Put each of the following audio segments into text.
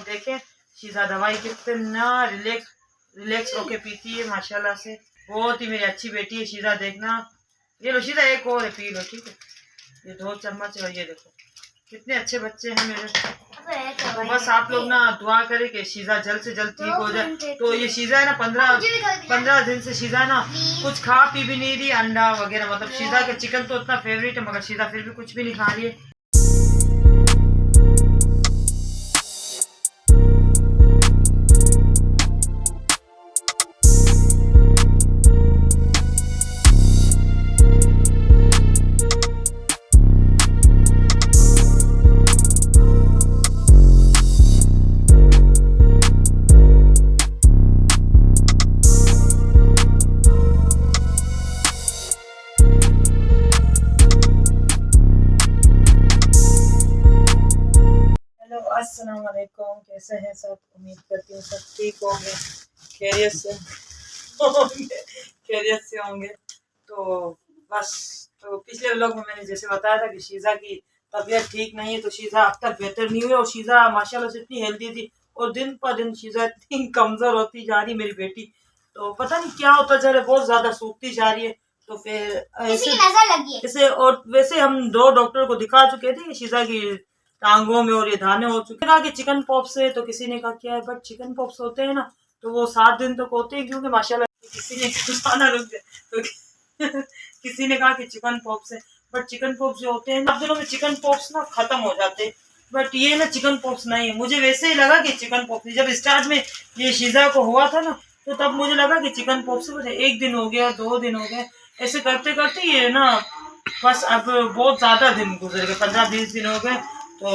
देखें शीजा दवाई कितना रिलैक्स होके पीती है माशाल्लाह से। बहुत ही मेरी अच्छी बेटी है शीजा। देखना ये लो शीजा, एक और है, पी लो ठीक है। ये 2 चम्मच है। ये देखो कितने अच्छे बच्चे हैं मेरे। तो बस आप लोग ना दुआ करें कि शीजा जल्द से जल्द ठीक हो जाए। तो ये शीजा है ना 15 दिन से शीजा है ना कुछ खा पी भी नहीं रही, अंडा वगैरह, मतलब शीजा के चिकन तो इतना फेवरेट है मगर शीजा फिर भी कुछ भी नहीं खा रही है। अस्सलाम वालेकुम, कैसे हैं सब? उम्मीद करती हूँ सब ठीक होंगे, खैरियत से होंगे। तो बस तो पिछले व्लॉग में मैंने जैसे बताया था कि शीजा की तबीयत ठीक नहीं है, तो शीजा अब तक बेहतर नहीं हुई और शीजा माशाल्लाह से इतनी हेल्दी थी और दिन पर दिन शीजा इतनी कमजोर होती जा रही मेरी बेटी। तो पता नहीं क्या होता जा रहा है, बहुत ज्यादा सूखती जा रही है। तो फिर ऐसे और वैसे हम 2 डॉक्टर को दिखा चुके थे कि शीजा की टांगों में और ये दाने हो चुके हैं कि चिकन पॉक्स है, तो किसी ने कहा क्या है, बट चिकन पॉक्स होते हैं ना तो वो 7 दिन तक होते हैं, क्योंकि माशाल्लाह किसी ने खाना रुक गया तो किसी ने कहा कि चिकन पॉक्स है, बट चिकन पॉक्स जो होते हैं ना दिनों में चिकन पॉक्स ना खत्म हो जाते हैं, बट ये ना चिकन पॉक्स नहीं है। मुझे वैसे ही लगा कि चिकन पॉक्स, जब स्टार्ट में ये शीजा को हुआ था ना तो तब मुझे लगा कि चिकन पॉक्स है। 1 दिन हो गया, 2 दिन हो गए, ऐसे करते करते ये ना बस अब बहुत ज्यादा दिन गुजर गए, 15-20 दिन हो गए। तो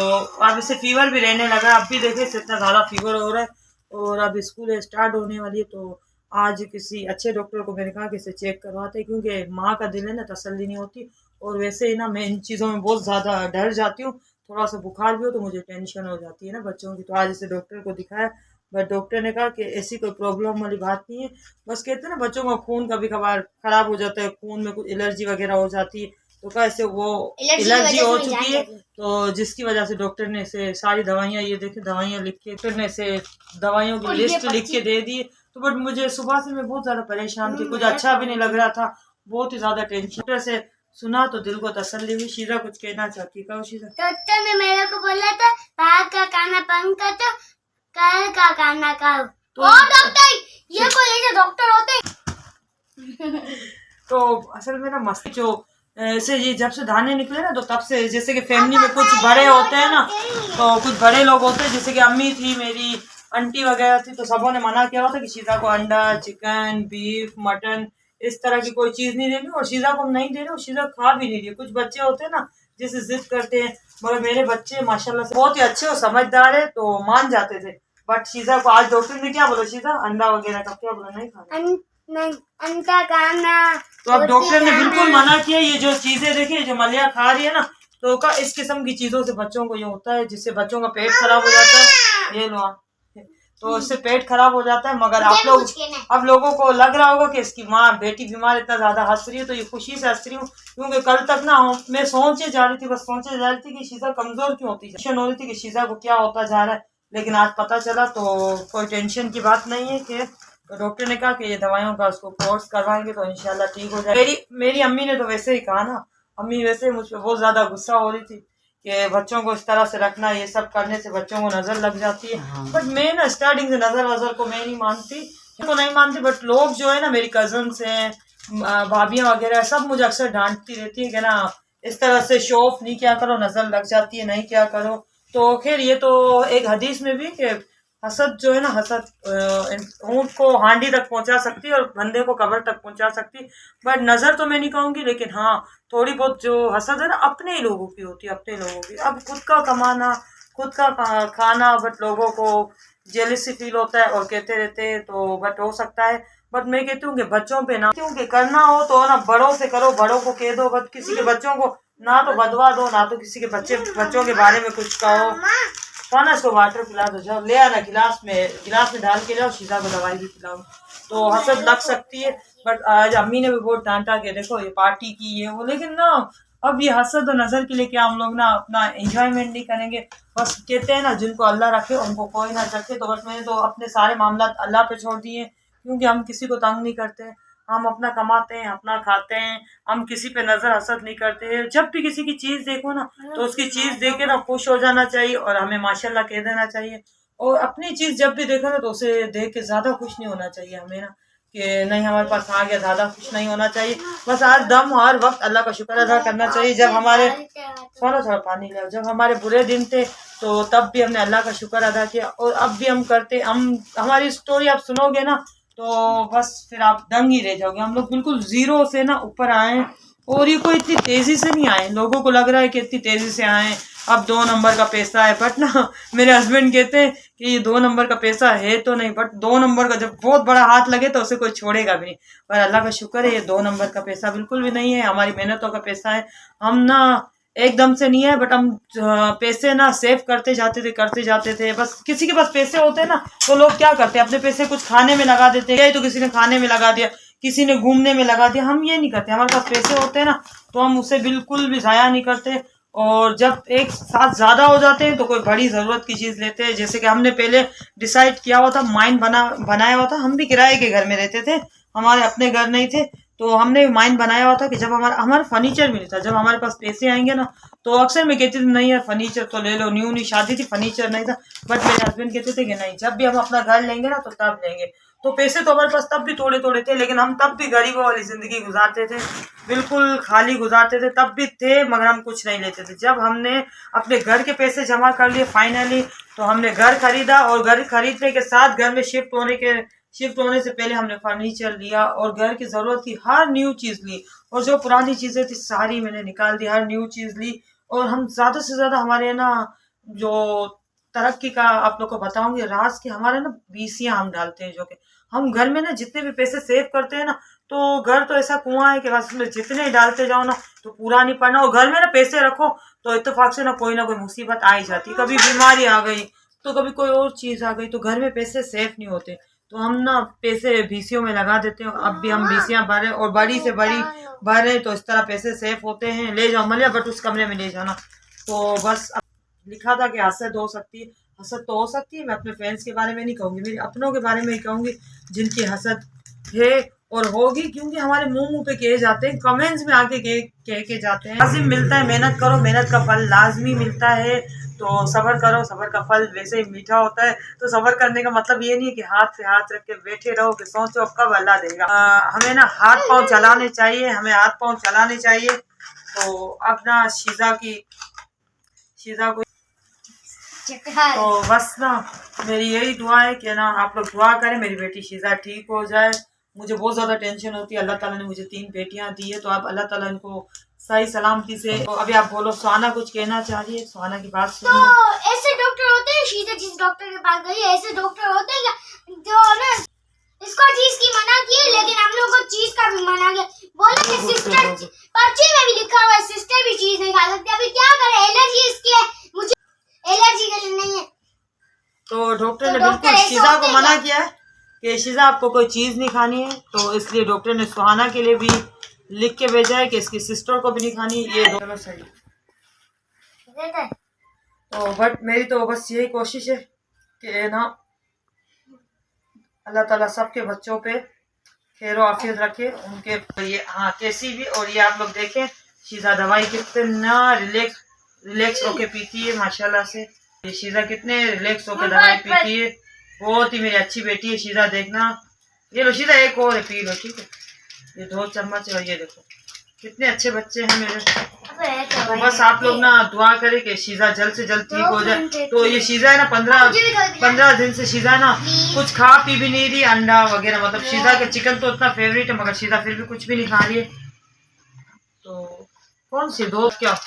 अब इसे फीवर भी रहने लगा। अब भी देखे इतना ज़्यादा फीवर हो रहा है और अब स्कूल स्टार्ट होने वाली है। तो आज किसी अच्छे डॉक्टर को मैंने कहा कि इसे चेक करवाते, क्योंकि माँ का दिल है ना, तसल्ली नहीं होती। और वैसे ही ना मैं इन चीज़ों में बहुत ज़्यादा डर जाती हूँ, थोड़ा सा बुखार भी हो तो मुझे टेंशन हो जाती है ना बच्चों की। तो आज इसे डॉक्टर को दिखाया, बट डॉक्टर ने कहा कि ऐसी कोई प्रॉब्लम वाली बात नहीं है, बस कहते हैं ना बच्चों का खून कभी कभार खराब हो जाता है, खून में कुछ एलर्जी वगैरह हो जाती है, तो कैसे वो एलर्जी हो चुकी है। तो जिसकी वजह से डॉक्टर ने इसे सारी दवाइयाँ, ये देखे दवाइयाँ लिख के, डॉक्टर ने इसे दवाइयों की लिस्ट लिख के दे दी। तो बट मुझे सुबह से मैं बहुत ज्यादा परेशान थी, कुछ अच्छा भी नहीं लग रहा था, बहुत ही ज्यादा टेंशन। डॉक्टर से सुना तो दिल को तसल्ली हुई। शीजा कुछ कहना चाहती? कहो शीजा। डॉक्टर ने मेरे को बोला था बाहर का खाना बंद कर दो, घर का खाना खाओ। तो डॉक्टर ये कोई ऐसे डॉक्टर होते तो असल में ना मस्ती जो ऐसे ये जब से दाने निकले ना तो तब से जैसे कि फैमिली में कुछ बड़े होते हैं ना, तो कुछ बड़े लोग होते हैं, जैसे कि अम्मी थी, मेरी आंटी वगैरह थी, तो सबों ने मना किया था कि शीजा को अंडा, चिकन, बीफ, मटन इस तरह की कोई चीज नहीं देनी। और शीजा को नहीं दे रहे और शीजा खा भी नहीं रही। कुछ बच्चे होते हैं ना जैसे जिद करते हैं, मगर मेरे बच्चे माशाल्लाह से बहुत ही अच्छे और समझदार है, तो मान जाते थे। बट शीजा को आज डॉक्टर ने क्या बोला, शीजा अंडा वगैरह का क्या बोला, नहीं खाना, अंडा खाना। तो अब डॉक्टर ने बिल्कुल मना किया। ये जो चीजें देखिए जो मलिया खा रही है ना, तो का इस किस्म की चीजों से बच्चों को ये होता है, जिससे बच्चों का पेट खराब हो जाता है। ये लो, तो इससे पेट खराब हो जाता है। मगर आप लोग, अब लोगों को लग रहा होगा कि इसकी माँ बेटी बीमार इतना ज्यादा हंस रही है, तो ये खुशी से हंस रही हूँ, क्योंकि कल तक ना मैं सोचे जा रही थी, बस सोचे जा रही थी कि शीजा कमजोर क्यों होती है, हो रही थी कि शीजा को क्या होता जा रहा है। लेकिन आज पता चला, तो कोई टेंशन की बात नहीं है। कि तो डॉक्टर ने कहा कि ये दवाइयों का उसको कोर्स करवाएंगे तो इंशाल्लाह ठीक हो जाए। मेरी अम्मी ने तो वैसे ही कहा ना, अम्मी वैसे मुझ पर बहुत ज्यादा गुस्सा हो रही थी कि बच्चों को इस तरह से रखना, ये सब करने से बच्चों को नजर लग जाती है। बट मैं ना स्टार्टिंग से नजर वजर को मैं नहीं मानती, बट लोग जो है ना, मेरी कजन्स हैं, भाभियाँ वगैरह, सब मुझे अक्सर डांटती रहती है कि ना इस तरह से शो ऑफ नहीं क्या करो, नजर लग जाती है, नहीं क्या करो। तो खैर ये तो एक हदीस में भी कि हसद जो है ना, हसद ऊँट को हांडी तक पहुंचा सकती है और बंदे को कब्र तक पहुंचा सकती है। बट नजर तो मैं नहीं कहूंगी, लेकिन हाँ थोड़ी बहुत जो हसद है ना अपने ही लोगों की होती है, अपने लोगों की। अब खुद का कमाना, खुद का खाना, बट लोगों को जेलसी फील होता है और कहते रहते हैं, तो बट हो सकता है। बट मैं कहती हूँ कि बच्चों पे ना, क्योंकि करना हो तो ना बड़ों से करो, बड़ों को कह दो, बट किसी के बच्चों को ना तो बदवा दो, ना तो किसी के बच्चों के बारे में कुछ कहो। खाना इसको वाटर पिला दो, जाओ ले आना गिलास में डाल के जाओ, शीजा को दवाई भी पिलाओ। तो हसद लग सकती है। बट आज अम्मी ने भी बहुत डांटा कि देखो ये पार्टी की ये वो, लेकिन ना अब ये हसद और नज़र के लिए क्या हम लोग ना अपना एंजॉयमेंट नहीं करेंगे। बस कहते हैं ना, जिनको अल्लाह रखे उनको कोई ना रखे। तो बस मैंने तो अपने सारे मामला अल्लाह पे छोड़ दिए, क्योंकि हम किसी को तंग नहीं करते। हम अपना कमाते हैं, अपना खाते हैं, हम किसी पे नज़र हसद नहीं करते। जब भी किसी की चीज़ देखो ना, तो उसकी चीज़ देख के ना खुश हो जाना चाहिए और हमें माशाल्लाह कह देना चाहिए। और अपनी चीज़ जब भी देखो ना, तो उसे देख के ज़्यादा खुश नहीं होना चाहिए हमें ना, कि नहीं हमारे पास आ गया, ज़्यादा खुश नहीं होना चाहिए। बस हर दम हर वक्त अल्लाह का शुक्र अदा करना चाहिए। जब हमारे थोड़ा थोड़ा पानी ले, जब हमारे बुरे दिन थे तो तब भी हमने अल्लाह का शुक्र अदा किया, और अब भी हम करते। हम हमारी स्टोरी आप सुनोगे ना, तो बस फिर आप दंग ही रह जाओगे। हम लोग बिल्कुल जीरो से ना ऊपर आए हैं, और ये कोई इतनी तेजी से नहीं आए। लोगों को लग रहा है कि इतनी तेजी से आए, अब 2 नंबर का पैसा है, बट ना मेरे हस्बैंड कहते हैं कि ये 2 नंबर का पैसा है तो नहीं, बट 2 नंबर का जब बहुत बड़ा हाथ लगे तो उसे कोई छोड़ेगा भी नहीं। पर अल्लाह का शुक्र है, ये 2 नंबर का पैसा बिल्कुल भी नहीं है, हमारी मेहनतों का पैसा है। हम ना एकदम से नहीं है, बट हम पैसे ना सेव करते जाते थे। बस किसी के पास पैसे होते हैं ना, तो लोग क्या करते हैं, अपने पैसे कुछ खाने में लगा देते हैं, तो किसी ने खाने में लगा दिया, किसी ने घूमने में लगा दिया। हम ये नहीं करते, हमारे पास पैसे होते हैं ना, तो हम उसे बिल्कुल भी ज़ाया नहीं करते। और जब एक साथ ज़्यादा हो जाते हैं तो कोई बड़ी ज़रूरत की चीज़ लेते हैं। जैसे कि हमने पहले डिसाइड किया हुआ था, माइंड बनाया हुआ था। हम भी किराए के घर में रहते थे, हमारे अपने घर नहीं थे। तो हमने माइंड बनाया हुआ था कि जब हमारा फर्नीचर भी नहीं था, जब हमारे पास पैसे आएंगे ना, तो अक्सर मैं कहती थी नहीं यार फर्नीचर तो ले लो, न्यू शादी थी, फर्नीचर नहीं था। बट मेरे हस्बैंड कहते थे कि नहीं, जब भी हम अपना घर लेंगे ना तो तब लेंगे। तो पैसे तो हमारे पास तब भी थोड़े थोड़े थे, लेकिन हम तब भी गरीबों वाली ज़िंदगी गुजारते थे, बिल्कुल खाली गुजारते थे। तब भी थे, मगर हम कुछ नहीं लेते थे। जब हमने अपने घर के पैसे जमा कर लिए फाइनली, तो हमने घर खरीदा, और घर खरीदने के साथ घर में शिफ्ट होने से पहले हमने फर्नीचर लिया, और घर की ज़रूरत की हर न्यू चीज़ ली, और जो पुरानी चीज़ें थी सारी मैंने निकाल दी, हर न्यू चीज़ ली। और हम ज़्यादा से ज़्यादा हमारे ना जो तरक्की का आप लोग को बताऊंगी राज, कि हमारे ना बीसियाँ हम डालते हैं, जो कि हम घर में ना जितने भी पैसे सेव करते हैं ना, तो घर तो ऐसा कुआं है कि बस उसमें जितने ही डालते जाओ ना तो पूरा नहीं पड़ना। और घर में ना पैसे रखो तो इत्तेफाक से ना कोई मुसीबत आ ही जाती, कभी बीमारी आ गई तो कभी कोई और चीज़ आ गई, तो घर में पैसे सेफ नहीं होते। तो हम ना पैसे बीसियों में लगा देते हैं। अब भी हम बीसियाँ भरे, और बड़ी से बड़ी भरे, तो इस तरह पैसे सेफ होते हैं। ले जाओ मलिया, बट उस कमरे में ले जाना। तो बस लिखा था कि हसद हो सकती है, हसद तो हो सकती है। मैं अपने फ्रेंड्स के बारे में नहीं कहूँगी, मेरे अपनों के बारे में ही कहूँगी जिनकी हसद है और होगी, क्योंकि हमारे मुंह पे कहे जाते हैं, कमेंट्स में आके कह के जाते हैं, लाजिम मिलता है, मेहनत करो, मेहनत का फल लाजमी मिलता है। तो सब्र करो, सब्र का फल वैसे ही मीठा होता है। तो सब्र करने का मतलब ये नहीं है कि हाथ पे हाथ रख के बैठे रहो कि सोचो अब कब अल्लाह देगा। हमें ना हाथ पाँव चलाने चाहिए, हमें हाथ पाँव चलाने चाहिए। तो अब ना शीज़ा को तो बस ना मेरी यही दुआ है कि ना आप लोग दुआ करें, मेरी बेटी शीज़ा ठीक हो जाए। मुझे बहुत ज़्यादा टेंशन होती है। अल्लाह ताला ने मुझे 3 बेटियां दी है, तो आप अल्लाह ताला इनको सही सलामती से। तो अभी आप बोलो, सुहाना कुछ कहना चाह रही है, सुहाना की बात सुनिए। तो ऐसे डॉक्टर होते हैं, शीज़ा जिस डॉक्टर के पास गई है, ऐसे डॉक्टर होते हैं जो ना इसको चीज की मना की है, लेकिन हम लोग को चीज का भी मना किया। बोले कि सिस्टर, पर्ची में भी लिखा हुआ है सिस्टर भी चीज नहीं खा सकती। अभी क्या करें, एलर्जी इसकी है, मुझे एलर्जी के लिए नहीं है। तो डॉक्टर ने बिल्कुल शीज़ा को मना किया है कि शीज़ा आपको कोई चीज़ नहीं खानी है। तो इसलिए डॉक्टर ने सुहाना के लिए भी लिख के भेजा है कि इसकी सिस्टर को भी नहीं खानी। ये दोनों सही। तो बट मेरी तो बस यही कोशिश है कि ना अल्लाह ताला सबके बच्चों पे खैर आफियत रखे, उनके ये हाँ कैसी भी। और ये आप लोग देखें शीज़ा दवाई कितना रिलैक्स होके पीती है माशाल्लाह से। ये शीज़ा कितने रिलैक्स होके दवाई पीती है, बहुत ही मेरी अच्छी बेटी है शीज़ा। देखना, ये लो शीज़ा एक और पी लो, ठीक है। ये 2 चम्मच, और ये देखो कितने अच्छे बच्चे हैं मेरे। तो बस आप लोग ना दुआ करें कि शीज़ा जल्द से जल्द ठीक हो जाए। तो ये शीज़ा है ना 15 दिन से शीज़ा ना कुछ खा पी भी नहीं रही, अंडा वगैरह। मतलब शीज़ा का चिकन तो इतना फेवरेट है, मगर शीज़ा फिर भी कुछ भी नहीं खा रही है। तो कौन सी दोस्त क्या।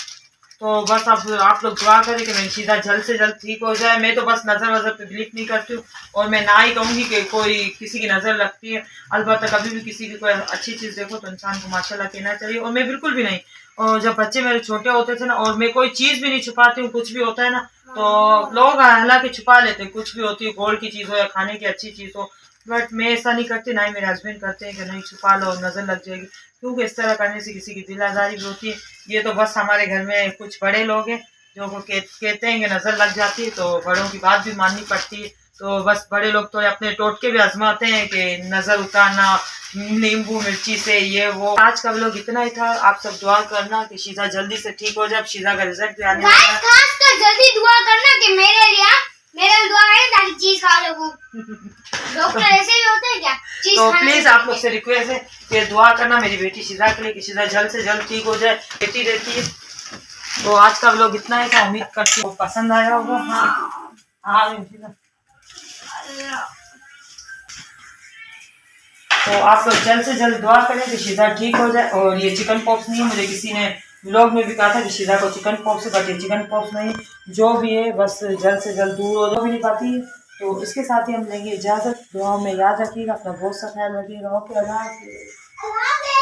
तो बस आप लोग दुआ करें कि मेरी शीज़ा जल्द से जल्द ठीक हो जाए। मैं तो बस नज़र पे बिलीव नहीं करती हूँ, और मैं ना ही कहूँगी कि कोई किसी की नज़र लगती है। अलबत्ता कभी भी किसी की कोई अच्छी चीज़ देखो तो इंसान को माशाल्लाह कहना चाहिए, और मैं बिल्कुल भी नहीं। और जब बच्चे मेरे छोटे होते थे ना, और मैं कोई चीज़ भी नहीं छुपाती हूँ, कुछ भी होता है ना तो लोग हालांकि छुपा लेते हैं, कुछ भी होती है, गोल्ड की चीज़ हो या खाने की अच्छी चीज़ हो, बट मैं ऐसा नहीं करती, ना ही मेरे हस्बैंड करते हैं कि नहीं छुपा लो नज़र लग जाएगी, क्योंकि इस तरह करने से किसी की दिल आज़ारी भी होती है। ये तो बस हमारे घर में कुछ बड़े लोग हैं जो को कहते हैं कि नज़र लग जाती है, तो बड़ों की बात भी माननी पड़ती है। तो बस बड़े लोग तो अपने टोटके भी आजमाते हैं कि नज़र उतारना नींबू मिर्ची से, ये वो। आज का व्लॉग इतना ही था। आप सब दुआ करना कि शीजा जल्दी से ठीक हो जाए। शीजा का रिजल्ट भी आने वाला है। खास कर जल्दी दुआ करना कि मेरे लिए दुआ करें ताकि चीज खा सकूं। डॉक्टर ऐसे ही होते हैं क्या? चीज तो खाने प्लीज से- आप लोग से रिक्वेस्ट है कि दुआ करना मेरी बेटी शीजा के लिए कि शीजा जल्द से जल्द ठीक हो जाए। बेटी रहती है। तो आज का व्लॉग इतना ही था। उम्मीद करती हूँ पसंद आया होगा। हाँ शीजा। तो आप लोग जल्द से जल्द दुआ करें कि शीजा ठीक हो जाए। और ये चिकन पॉक्स नहीं है, मुझे किसी ने व्लॉग में भी कहा था कि शीजा को चिकन पॉक्स है, बट ये चिकन पॉक्स नहीं, जो भी है बस जल्द से जल्द दूर हो भी नहीं पाती है। तो इसके साथ ही हम लेंगे इजाज़त। दुआओं में याद रखिएगा, अपना बहुत सा ख्याल रखिएगा। ओके, अल्लाह हाफ़िज़।